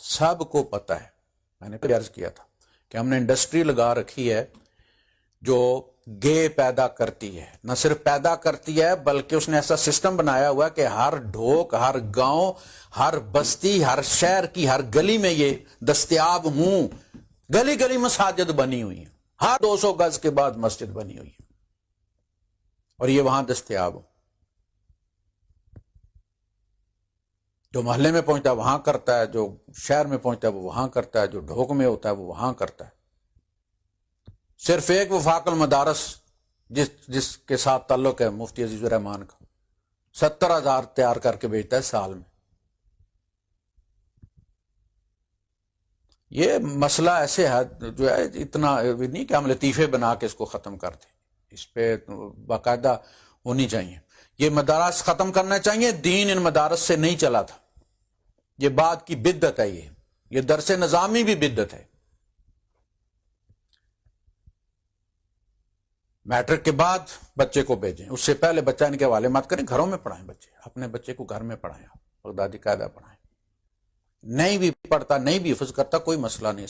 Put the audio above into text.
سب کو پتہ ہے، میں نے پھر عرض کیا تھا کہ ہم نے انڈسٹری لگا رکھی ہے جو گے پیدا کرتی ہے، نہ صرف پیدا کرتی ہے بلکہ اس نے ایسا سسٹم بنایا ہوا ہے کہ ہر ڈھوک، ہر گاؤں، ہر بستی، ہر شہر کی ہر گلی میں یہ دستیاب ہوں۔ گلی گلی مساجد بنی ہوئی ہیں، ہر 200 گز کے بعد مسجد بنی ہوئی ہے، اور یہ وہاں دستیاب ہوں۔ جو محلے میں پہنچتا ہے وہاں کرتا ہے، جو شہر میں پہنچتا ہے وہ وہاں کرتا ہے، جو ڈھوک میں ہوتا ہے وہ وہاں کرتا ہے۔ صرف ایک وفاق المدارس جس کے ساتھ تعلق ہے مفتی عزیز الرحمان کا، 70,000 تیار کر کے بھیجتا ہے سال میں۔ یہ مسئلہ ایسے ہے جو ہے اتنا نہیں کہ ہم لطیفے بنا کے اس کو ختم کر دیں، اس پہ باقاعدہ ہونی چاہیے۔ یہ مدارس ختم کرنا چاہیے، دین ان مدارس سے نہیں چلا تھا، یہ بات کی بدعت ہے، یہ درس نظامی بھی بدعت ہے۔ میٹرک کے بعد بچے کو بھیجیں، اس سے پہلے بچہ ان کے حوالے مت کریں، گھروں میں پڑھائیں، بچے اپنے بچے کو گھر میں پڑھائیں، بغدادی قاعدہ پڑھائیں۔ نہیں بھی پڑھتا، نہیں بھی حفظ کرتا، کوئی مسئلہ نہیں۔